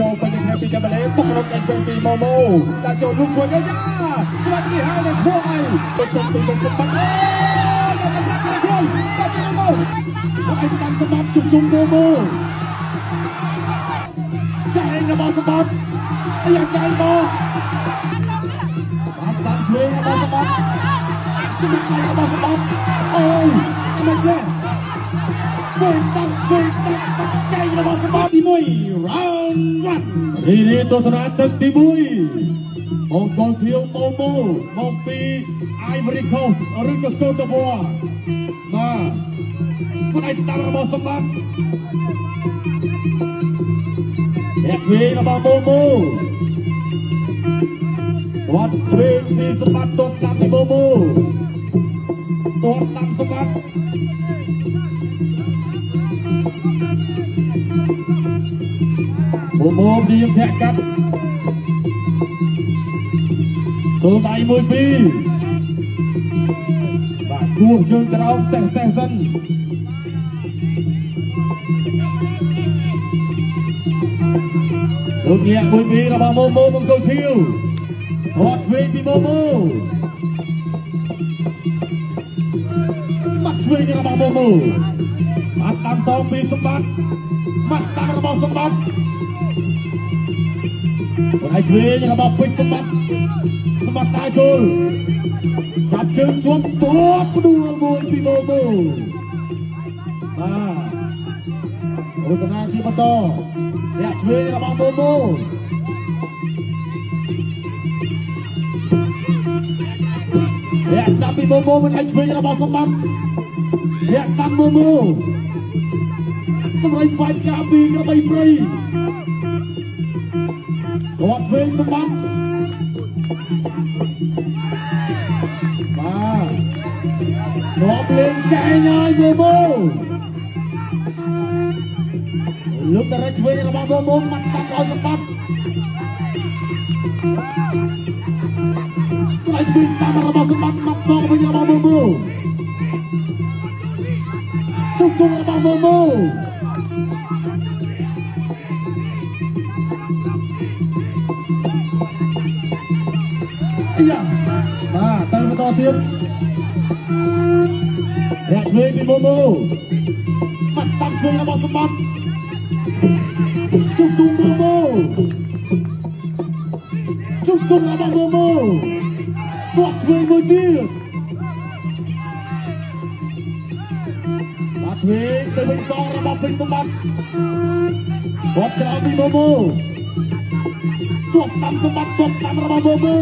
ចូលពេញគ្នាពីកាមេរ៉ាបុករកឯងពីម៉ូម៉ូដាក់ចូលលោកជួយយ៉ាក្បាច់នេះហើយនឹងធ្វើឲ្យទៅពីទៅសម្បត្តិដល់មកចាក់គ្នាខ្លួនដល់ពីម៉ូមកឲ្យស្ដាំសម្បត្តិជុំជុំម៉ូម៉ូចាឯងរបស់សម្បត្តិយ៉ាងចាញ់មកបានស្ដាំជួយរបស់សម្បត្តិរបស់សម្បត្តិអូយមកចេះជួយស្ដាំចាញ់របស់សម្បត្តិទី1 round 1រីទស្សនាទឹកទី1បងកូនភៀវម៉ូម៉ូមកពី Ivory Coast ឬក៏ Côte d'Ivoire បាទគាត់ឲ្យស្ដាំរបស់សម្បត្តិអ្នកជួយរបស់ម៉ូម៉ូគាត់ជួយពីសម្បត្តិទស្សនាពីម៉ូម៉ូទស្សនាសម្បត្តិម៉ូម៉ូទីយកធាក់កាត់ទូដៃ1 2បាទគួងជើងក្រោមតេះសិនលោកញាក់1 2របស់ម៉ូម៉ូមកចូលខៀវរត់ឆ្វេងពីម៉ូម៉ូមកឆ្វេងរបស់ម៉ូម៉ូមកស្ដាំសងពីសម្បត្តិមកស្ដាំរបស់សម្បត្តិគាត់ឲ្យឆ្វេងរបស់ពេជ្រសម្បត្តិតាចូលចាប់ជើងជាប់ទប់ផ្ដួលមួយពីម៉ូម៉ូអូសនាជាបន្តអ្នកឆ្វេងរបស់ម៉ូម៉ូអ្នកស្ដាប់ពីម៉ូម៉ូមិនឲ្យឆ្វេងរបស់សម្បត្តិអ្នកស្ដាប់ម៉ូម៉ូតម្រុយស្វែងការពីក្របីព្រៃគាត់ឆ្វេងសម្បត្តិរាប់លេងកែងហើយម៉ូម៉ូលោកតារ៉ាឆ្វេងរបស់ម៉ូម៉ូមកស្ដាប់ឲ្យសម្បត្តិគាត់ឆ្វេងស្ដាប់របស់សម្បត្តិមកសងវិញរបស់ម៉ូម៉ូជុំរបស់ម៉ូម៉ូយ៉ាបាទទៅបន្តទៀតអ្នកឆ្វេងពីម៉ូម៉ូមកស្ដាំឆ្វេងរបស់សម្បត្តិជុំម៉ូម៉ូជុំរបស់ម៉ូម៉ូគាត់ឆ្វេងមួយទៀតបាទឆ្វេងទៅវិញសងរបស់ពេជ្រសម្បត្តិគាត់ក្រោយពីម៉ូម៉ូគាត់ស្ដាំសម្បត្តិគាត់ស្ដាំរបស់ម៉ូម៉ូ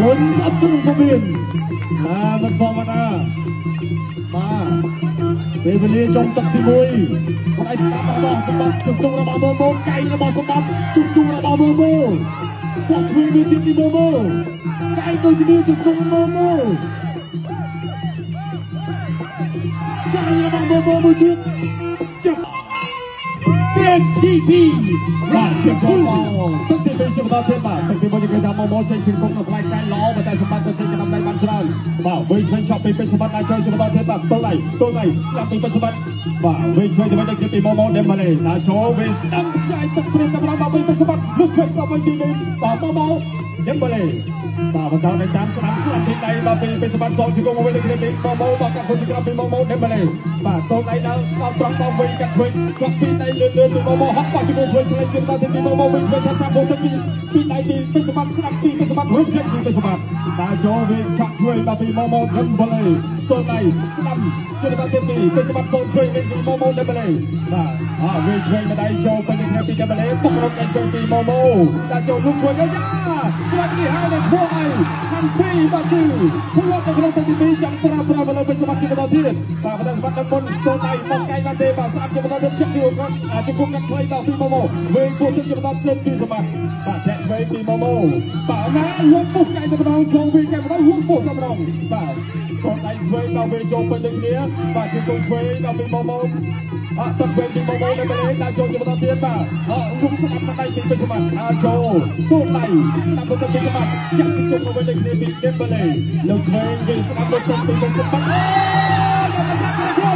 រុញអត់ជុំសវៀនមិនធម្មតាបាទពេលវេលាចុងទឹកទី1គាត់ឲ្យស្ដាប់របស់សម្បត្តិជុំរបស់ម៉ូម៉ូកែងរបស់សម្បត្តិជុំរបស់ម៉ូម៉ូគាត់ជួយវាទៀតពីម៉ូម៉ូកែងទៅគ្នាជុំម៉ូម៉ូកែងរបស់ម៉ូម៉ូមួយទៀតចាប់TP បាទជាគោលចុងទី2ជាបន្តទៀតបាទទី1គេថាម៉ូម៉ូចេញជង្គង់នៅផ្នែកកាយល្អប៉ុន្តែសម្បត្តិទៅចេញចំណាំដៃបានច្រើនបាទវិញឆ្វេងឆប់ពីពេជ្រសម្បត្តិដល់ចូលជាបន្តទៀតបាទទល់ដៃស្ដាប់ពីពេជ្រសម្បត្តិបាទវិញឆ្វេងទៅវិញដូចពីម៉ូម៉ូដេម៉ាឡេដល់ចូលវិញស្ដាប់ខ្ចាយទឹកព្រៀងកម្លាំងដល់ពេជ្រសម្បត្តិលោកឆ្វេងសោះវិញពីបាទម៉ូម៉ូដេម៉ាឡេបាទបន្តនៅតាមស្ដាប់ពីដៃដល់ពីពេជ្រសម្បត្តិសងជង្គង់វិញដូចពីម៉ូម៉ូដល់កាត់ខ្លួនជង្គង់ពីម៉ូម៉ូដេម៉ាឡេបាទទល់ដៃដល់ត្រង់ដល់វិញកាត់ឆ្វេងជាប់ពីដៃលឿនពីម៉ូម៉ូហត់បាត់ជង្គង់ឆ្វេងឆ្វេងជើងដល់ទីម៉ូម៉ូវិញឆ្វេងឆាប់មកទៅពីដៃពីពេជ្រសម្បត្តិស្ដាប់ពីពេជ្រសម្បត្តិរុញចេញពីពេជ្រសម្បត្តិដល់ចូលវិញឆាប់ឆ្វេងដល់ពីម៉ូម៉ូដេម៉ាឡេទល់ដៃស្ដាប់ជើងដល់ទីពេជ្រសម្បត្តិសូនឆ្វេងវិញពីម៉ូម៉ូដេម៉ាឡេបាទវិញឆ្វេងម្ដាយចូលពេញគ្នាពីដេម៉ាឡេបុករកឯងឆ្វេងពីម៉ូម៉ូដល់ចូលលោកជួយយ៉ាក្បាច់នេះហើយនឹងធ្វើឲ្យខាងពីបាទគឺពលរដ្ឋនៅក្នុងទី2ចាំប្រើលើពេជ្រសម្បត្តិជាបន្តទៀតបាទបន្តសម្បត្តិមុនទល់ដៃមកកែងបានទេបាទស្អាតជាបន្តទៀតជិះជួយគាត់ជង្គង់កាត់ខ្លីដល់ពីម៉ូម៉ូវិញគួរជិះជាបន្តទៀតពីសម្បត្តិបាទចាក់ឆ្វេងពីម៉ូម៉ូបាទណាលុបពុះកែងទៅម្ដងចូលវិញកែងម្ដងលុបពុះទៅម្ដងបាទគាត់ដៃឆ្វេងដល់វិញចូលពេញដូចគ្នាបាទជង្គង់ឆ្វេងដល់ពីម៉ូម៉ូទឹកឆ្វេងពីម៉ូម៉ូនៅពេលនេះដល់ចូលជាបន្តទៀតបាទរុំស្ដាប់ដៃពីពេជ្រសម្បត្តិចូលទូដៃស្ដាប់ទៅពីសម្បត្តិចាក់ជង្គង់មកវិញដូចគ្នាពីដេម៉ាឡេលោកឆ្វេងវិញស្ដាប់ទៅពីពេជ្រសម្បត្តិ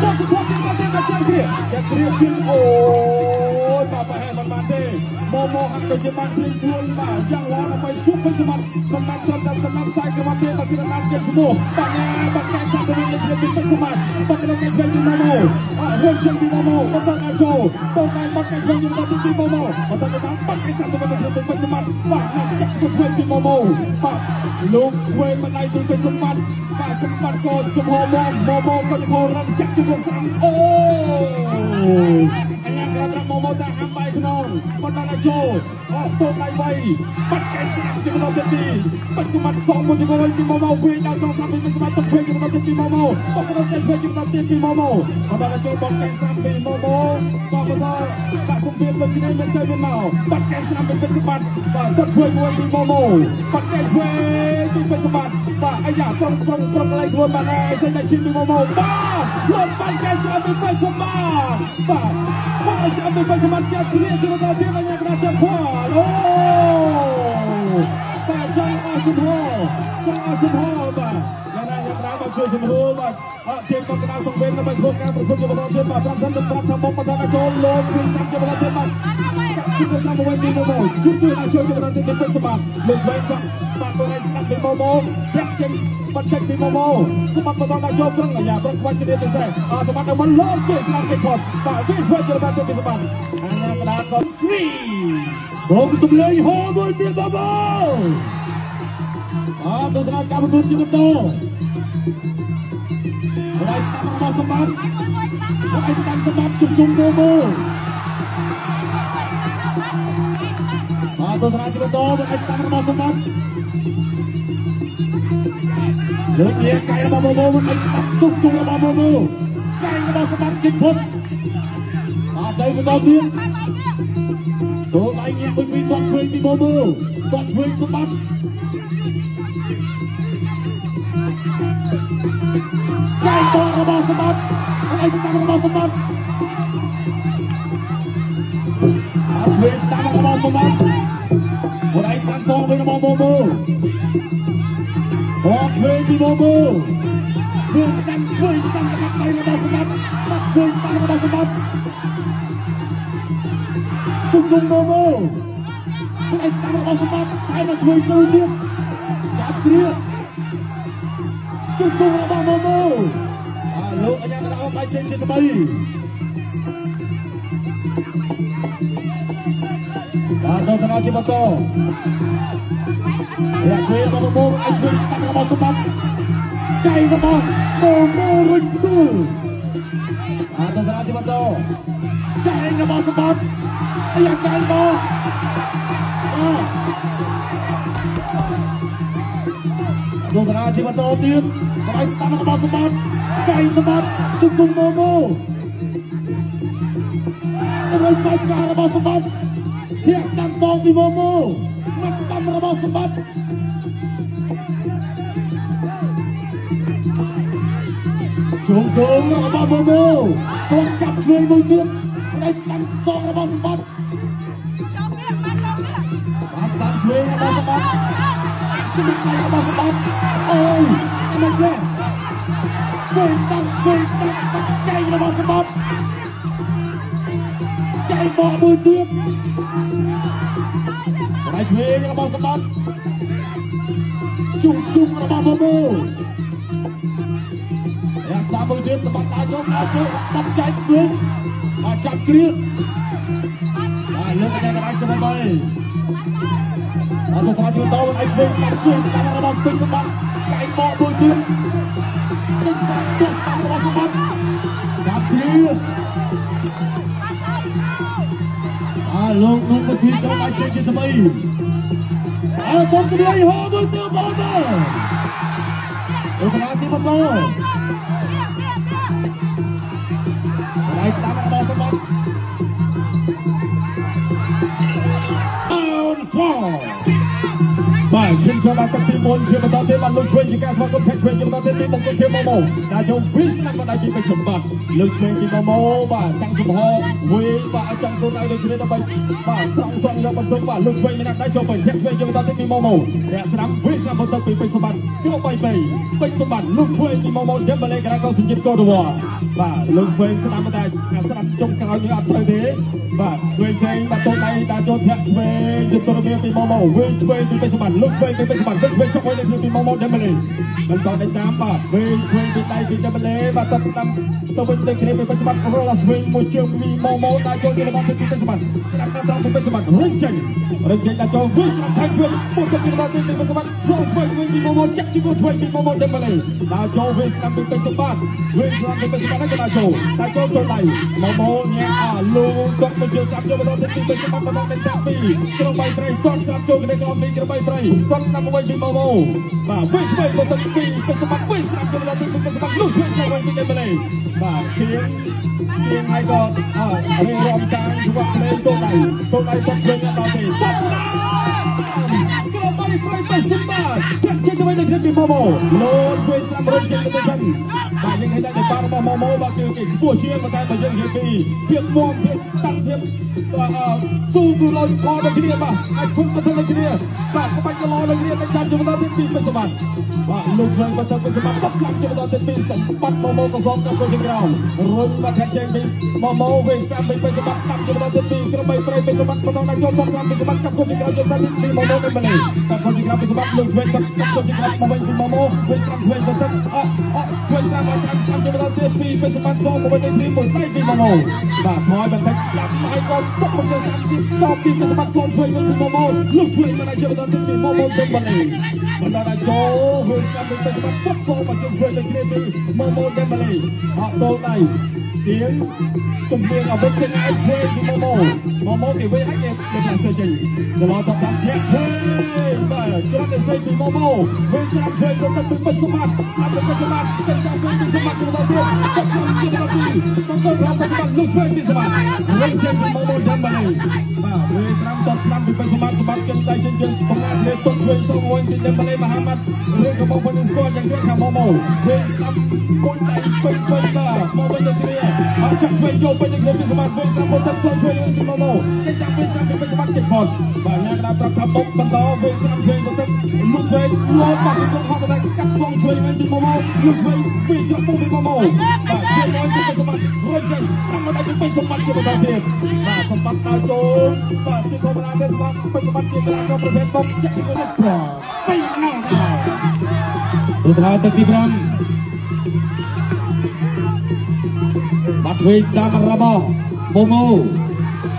ចូលសុខភាពមកទៀតមកចាំគ្រាជាអូយបាទប្រហែលមិនបានទេម៉ូហាក់ដូចជាបានព្រៀងខ្លួនបាទយ៉ាងល្អដើម្បីជួបពេញសមត្ថមិនបានត្រឹមតែដំណើរខ្សែក្រវ៉ាត់ទេមកពីដំណើរជាឈ្មោះបាទបាត់កែសាទៅវិញពីពេញសមត្ថបាត់កែស្វែងពីម៉ូរុំជិះពីម៉ូបន្តដល់ចូលតោះតែបាត់កែស្វែងពីម៉ូបន្តទៅតាមបាត់កែសាទៅវិញពីពេញសមត្ថបាទចាក់ឈ្មោះឆ្វេងពីម៉ូបាទលោកឆ្វេងមិនដៃពីពេញសមត្ថបាទសម្បត្តិក៏ចំហម៉ូក៏ចំហរំចាក់ជំនួសស្រាំអូអញ្ញាក្រាបរំម៉ូតាហាំបាយក្នុងបន្តដល់ចូលតោះដៃវៃបាត់កែស្រាំជាបន្តទីពេញសមត្ថសងមួយជាមួយពីម៉ូវិញដល់ត្រង់ស្រាំពីពេញសមត្ថទៅឆ្វេងជាបន្តទីម៉ូក៏បន្តទៅឆ្វេងជាបន្តទីពីម៉ូបន្តដល់ចូលបាត់កែស្រាំពីម៉ូក៏បន្តដាក់សម្ពាធលើគ្នាមិនទៅវិញមកបាត់កែស្រាំពីពេញសមត្ថបាទទៅឆ្វេងមួយពីម៉ូបាត់កែឆ្វេងពីពេញសមត្ថបាទអាយ៉ាប្រងឡៃខ្លួនបានហើយសេចក្ដីជាពីម៉ូបាទលត់បាត់កែស្រាំពីពេញសមត្ថបាទបាត់ស្រាំពីពេញសមត្ថជាគ្នាជាបន្តទីអញ្ញាក្រាបចាប់ខោអូតែចង់អស់ជំហរបាទយ៉ាងណាយ៉ាងណាមកជួយសម្រួលបាទជាកណ្ដាលសង្វេនដើម្បីធ្វើការប្រគំជាបន្តទៀតបាទប្រសិនទៅប្រាប់ថាមកបន្តដល់ចូលលោកគឺសាំជាបន្តទៀតបាទជួបសាំមួយទីមកជួបជួយឲ្យជួយជាបន្តទៀតពេញសម្បត្តិលោកឆ្វេងចាប់បាទទៅឲ្យស្ដាប់ពីម៉ូប្រាក់ចេញបាត់ចេញពីម៉ូសម្បត្តិបន្តដល់ចូលប្រឹងអាយ៉ាប្រឹងខ្វាច់ជាពិសេសសម្បត្តិដល់មិនលោកគេស្ដាប់គេផុតបាទវាធ្វើជាបន្តទៀតសម្បត្តិអាណាកណ្ដាលក៏ស្រីសូមសម្លេងហោមួយទៀតម៉ូទៅដល់ការបន្ទូជាបន្តហើយតាមរបស់សម្បត្តិហើយតាមសម្បត្តិជុំម៉ូទៅដល់ជាបន្តហើយតាមរបស់សម្បត្តិលើកជាកែរបស់ម៉ូហើយតាមជុំរបស់ម៉ូកែរបស់សម្បត្តិគិតផុតទៅបន្តទៀតទៅដៃញាក់វិញគាត់ជួយពីម៉ូគាត់ជួយសម្បត្តិកែបរបស់សម្បត្តិហើយស្ដាំរបស់សម្បត្តិជួយស្ដាំរបស់សម្បត្តិហើយស្ដាំសងវិញរបស់ម៉ូជួយពីម៉ូជួយស្ដាំកណ្ដាប់ដៃរបស់សម្បត្តិជួយស្ដាំរបស់សម្បត្តិជុំម៉ូហើយស្ដាំរបស់សម្បត្តិហើយមកជួយទៅទៀតចាប់គ្រាជុំរបស់ម៉ូលោកអញ្ញាកណ្ដាលបាយចេញជាថ្មីបាទទៅដល់ជាបន្តរាជវិញរបស់ម៉ូឲ្យជួយស្ដាប់របស់សម្បត្តិកែរបស់ម៉ូរុញដួលបាទទៅដល់ជាបន្តកែរបស់សម្បត្តិអាយ៉ាកែរបស់ទៅដល់ជាបន្តទៀតហើយស្ដាប់របស់សម្បត្តិកែសម្បត្តិជុំម៉ូហើយបាច់ការរបស់សម្បត្តិធាក់ស្ដាំសងពីម៉ូមកស្ដាំរបស់សម្បត្តិជុំរបស់ម៉ូគាត់កាប់ជួយមួយទៀតហើយស្ដាំសងរបស់សម្បត្តិបាទស្ដាំជួយរបស់សម្បត្តិគឺដៃរបស់សម្បត្តិអូយអត់ចេះជួយស្ដាំកែរបស់សម្បត្តិកែបកមួយទៀតហើយជួយរបស់សម្បត្តិជុំរបស់ម៉ូយ៉ាស្ដាំមួយទៀតសម្បត្តិដល់ចូលបាត់ចែកជួយចាប់គ្រាបាទលើកតែកណ្ដាលទៅមកហើយអត់ទៅជួយតោឲ្យជួយស្ដាំរបស់ពេញសម្បត្តិកែបកមួយទៀតទៅស្ដាំរបស់សម្បត្តិចាប់គ្រាលោកនោះមកទីទៅបាច់ចេញជាថ្មីសូមសម្លេងហោមួយទៀតបងទៅកណ្ដាលជាបន្តហើយស្ដាំរបស់សម្បត្តិអូនខោបាទឈិន ចូលដល់ទឹកទី1ជាបន្តទៀតបានលោកឆ្វេងជាការស្វាគមន៍ Tech ឆ្វេងជាបន្តទៀតពីមកគុំជាម៉ូម៉ូដែលចូលវិញស្នាមបណ្ដាពីពេជ្រសម្បត្តិលោកឆ្វេងពីម៉ូម៉ូបាទតាំងចំហវិញបាទចង់ខ្លួនឯងដូចគ្នាដើម្បីបាទត្រង់សងយកបន្ទុកបាទលោកឆ្វេងមានដៃចូលវិញ Tech ឆ្វេងជាបន្តទៀតពីម៉ូម៉ូអ្នកស្នាមវិញស្នាមបន្ទុកពីពេជ្រសម្បត្តិគ្រូ3 ពេជ្រសម្បត្តិលោកឆ្វេងពីម៉ូម៉ូដេមបលេក្រៅកោសញ្ជាតិកោដវ៉ាបាទលោកឆ្វេងស្នាមតែស្នាមចុងក្រោយនេះអត់ត្រូវទេបាទឆ្វេងបាទតូនដៃដាក់ចូលធាក់ឆ្វេងជាទូរមានពីម៉ូម៉ូវិញឆ្វេងពីពេជ្រសម្បត្តិលោកឆ្វេងពីពេជ្រសម្បត្តិឆ្វេងចុកវិញពីម៉ូម៉ូដេមបលេបន្តដេញតាមបាទវិញឆ្វេងពីដៃពីដេមបលេបាទតបស្ដាំទៅវិញទៅគ្នាពីពេជ្រសម្បត្តិរលឆ្វេងមួយជើងពីម៉ូម៉ូដាក់ចូលជារបស់ពីពេជ្រសម្បត្តិស្ដាំតាមពីពេជ្រសម្បត្តិរុញចេញដាក់ចូលវិញស្ដាំថែមឆ្វេងមកទៅពីរបស់ពីពេជ្រសម្បត្តិចូលឆ្វេងវិញពីម៉ូម៉ូចាក់ជាមួយឆ្វេងពីម៉ូម៉ូដេមបលេដាក់ចូលវិញស្ដាំពីពេជ្រសម្បត្តិវិញស្ដាំពីពេជ្រសម្បត្តិក៏ដាក់ចូលចូលដៃម៉ូម៉ូញ៉ាលូគាត់មកជួយស្ដាប់ចូលបន្តពីពេជ្រសម្បត្តិបន្តđếnតាពីក្រុម3 ត្រីគាត់ស្ដាប់ចូលគ្នាក្រុមនេះក្រុម3 ត្រីគាត់ស្ដាប់មកវិញពីម៉ូម៉ូបាទវិញឆ្វេងមកទៅពីពេជ្រសម្បត្តិវិញស្ដាប់ចូលបន្តពីពេជ្រសម្បត្តិលុះឆ្វេងឆ្វេងវិញពីដេមបលេបាទគៀងហើយក៏រៀបរាប់ការជួបលេងតូនដៃគាត់ឆ្វេងដល់ទីគាត់ស្ដាប់ក្រុម3 ត្រីពេជ្រសម្បត្តិគាត់ជិះទៅវិញនឹងពីម៉ូម៉ូលោតវិញស្ដាប់រុញចេញទៅសិនបាទយើងឃើញតែបាល់របស់ម៉ូម៉ូបាទគឺខ្ពស់ជាងតែបើយើងនិយាយពីភាពមាំភាពតាំងភាពស៊ូគឺលយខដល់គ្នាបាទអាចធុញទៅដល់គ្នាបាទក្បាច់កឡោដល់គ្នាតែចាំជំនាន់ទី2ពេជ្រសម្បត្តិបាទលោកឆ្វេងបន្តពេជ្រសម្បត្តិគាត់ស្លាប់ជំនាន់ទី2សម្បត្តិម៉ូម៉ូក៏សំទៅគាត់ជាក្រោមរុញបាទខាត់ចេញពីម៉ូម៉ូវិញស្ដាប់ពេជ្រសម្បត្តិស្ដាប់ជំនាន់ទី2ក្រុម3 ត្រីពេជ្រសម្បត្តិបន្តដល់ចូលគាត់ស្លាប់ពេជ្រសម្បត្តិគាត់ជាក្រោមជំនាន់ទី2ម៉ូម៉ូទៅម្លេះគាត់ជាក្រោមពេជ្រសម្បត្តិលោកឆ្វេងគាត់ជាក្រោមមកវិញពីម៉ូម៉ូវិញស្ដាប់ឆ្វេងបន្តឆ្វេងស្ដាប់មកចាំស្ដាប់ជំនាន់ទី2ពេជ្រសម្បត្តិសងមកវិញទី1ដៃពីម៉ូម៉ូបាទថយបន្តិចស្ដាប់ហើយគាត់ទុកមកចូលស្ដាប់ទីតបពីពេជ្រសម្បត្តិសងឆ្វេងវិញពីម៉ូម៉ូលោកឆ្វេងមកដល់ជាបន្តទី2ម៉ូម៉ូទៅម្លេះបន្តដល់ចូលវិញស្ដាប់ពីពេជ្រសម្បត្តិគាត់សងមកជួយឆ្វេងទៅគ្នាពីម៉ូម៉ូទៅម្លេះតូនដៃទៀងជំនាញអវិជ្ជាឯកឆ្វេងពីម៉ូម៉ូគេវិញហើយគេថាសេចេញដល់ដល់តាមធាក់ឆ្វេងបាទច្រត់ទៅសេពីម៉ូម៉ូវិញស្ដាប់ឆ្វេងទៅពេជ្រសម្បត្តិស្ដាប់ពេជ្រសម្បត្តិទៅតាមពេជ្រសម្បត្តិទៅដល់ទៀតគាត់ស្ដាប់ពីដល់ទីต้องទៅរកពេជ្រសម្បត្តិលោកឆ្វេងពីសម្បត្តិវិញចេញពីម៉ូម៉ូដល់ម្លេះបាទវិញស្ដាប់តស្ដាប់ពីពេជ្រសម្បត្តិចិនដៃចិនជើងបង្ហាញលេខទុកឆ្វេងសងវិញពីដល់ម្លេះមហាម៉ាត់ឬក៏បងប្អូនស្គាល់យ៉ាងនេះថាម៉ូម៉ូវិញស្ដាប់ពុញដៃពេជ្របាទមកវិញទៅគ្នាអត់ចាក់ឆ្វេងចូលពេជ្រពីសម្បត្តិវិញស្ដាប់មកទឹកសងឆ្វេងពីម៉ូម៉ូតែចាំវិញស្ដាប់ពីពេជ្រសម្បត្តិទៀតផងបាទញ៉ាំដល់ប្រកាសបុកបន្តវិញស្ដាប់ឆ្វេងមកទឹកលោកឆ្វេងលោតមកពីក្នុងហោះតែកាត់សងឆ្វេងវិញពីម៉ូម៉ូលោកឆ្វេងវិញជាប់ពុកពីម៉ូម៉ូបាទឆ្វេងមកពីពេជ្រសម្បត្តិរុញចេញស្ដាប់មកដល់ពីពេជ្រសម្បត្តិជាបន្តទៀតបាទសម្បត្តិដល់ចូលបាទជាធម្មតាទេសម្បត្តិពេជ្រសម្បត្តិជាកីឡាករប្រភេទបុកចាក់ពីរត់ពីអណោទស្សនាទឹកទី5បាត់ឆ្វេងស្ដាប់របស់ម៉ូម៉ូ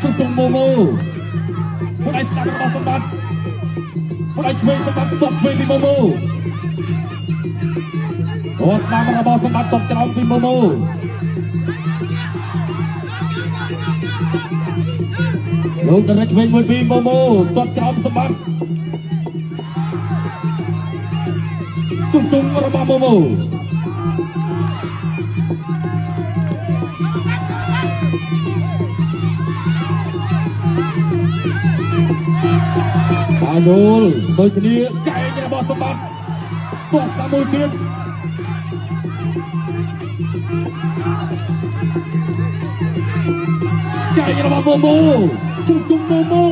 ជុំម៉ូម៉ូผู้ใดស្ដាប់របស់សម្បត្តិผู้ใดឆ្វេងសម្បត្តិតបឆ្វេងពីម៉ូម៉ូអូស្ដាប់របស់សម្បត្តិតបក្រោមពីម៉ូម៉ូលោកទៅឆ្វេងមួយពីម៉ូម៉ូតបក្រោមសម្បត្តិជុំរបស់ម៉ូម៉ូបាទចូលដូចគ្នាកែងរបស់សម្បត្តិទោះតាមមួយទៀតកែងរបស់ម៉ូម៉ូជុំម៉ូម៉ូ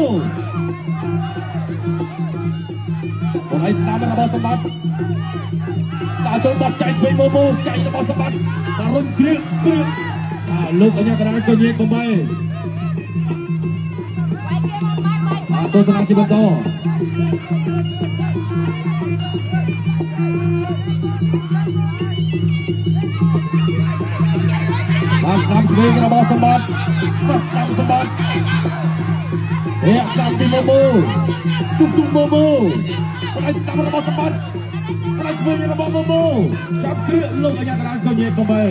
បងឯងស្ដាប់របស់សម្បត្តិដល់ចូលបាត់ចែកឆ្វេងម៉ូម៉ូកែងរបស់សម្បត្តិដល់រុញគ្រៀងលោកអញ្ញាកណ្ដាលក៏និយាយបំបីទស្សនាជាបន្តបានស្ដាប់ឆ្វេងរបស់សម្បត្តិបាទស្ដាប់សម្បត្តិស្ដាប់ពីម៉ូម៉ូជុំម៉ូម៉ូហើយស្ដាប់របស់សម្បត្តិហើយឆ្វេងរបស់ម៉ូម៉ូចាប់គ្រឿងលោកអញ្ញាកណ្ដាលក៏និយាយបំបី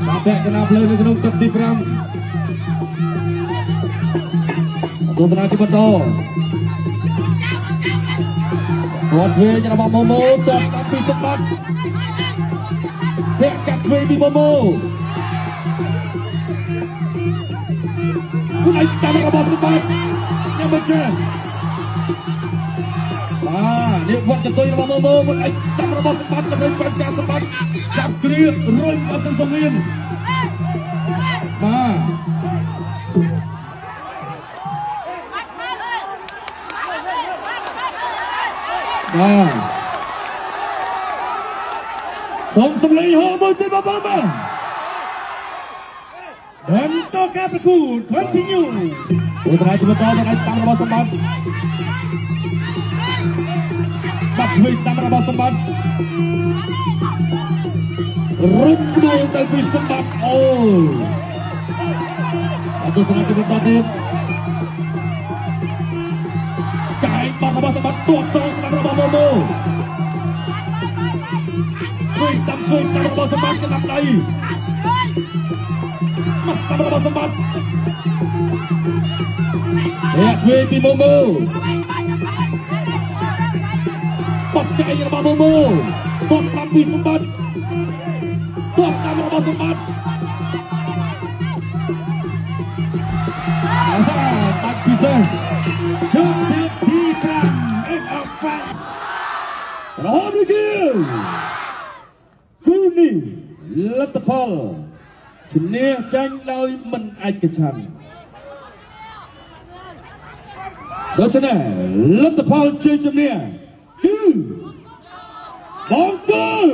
បាទពាក់កណ្ដាលភ្លើងនៅក្នុងទឹកទី5ទស្សនាជាបន្តគាត់ឆ្វេងរបស់ម៉ូម៉ូតបស្ដាប់ពីសម្បត្តិធាក់កាត់ឆ្វេងពីម៉ូម៉ូហើយស្ដាប់របស់សម្បត្តិញ៉ាំមកចេះ នេះវត្តទៅរបស់មើលអីស្ដាប់របស់សម្បត្តិទៅប្រកាសសម្បត្តិចាប់គ្រារុញអត់ទៅសងៀមបាទសូមសម្លេងហៅមើលទៅបងប្អូនUntuk berkut continue. Putra cuba tahu dengan stang rabah sempat. Bak cuy stang rabah sempat. Rundul tapi sempat. Oh. Atau tengah cuba tahu. Kain bak rabah sempat. Tuak sang stang rabah momo. Cuy stang rabah sempat kena lagi. Mas tak berapa sempat. Ya, cuy di Momo. Pakai rabah Momo. Tos lambi sempat. Tos tak berapa sempat. Tak bisa. Joget di perang F4. Rohan Rigil. Kuni Letepal. ជំនះចាញ់ដោយមិនឯកច្ឆន្ទដូច្នេះលទ្ធផលជ័យជំនះគឺបងកូល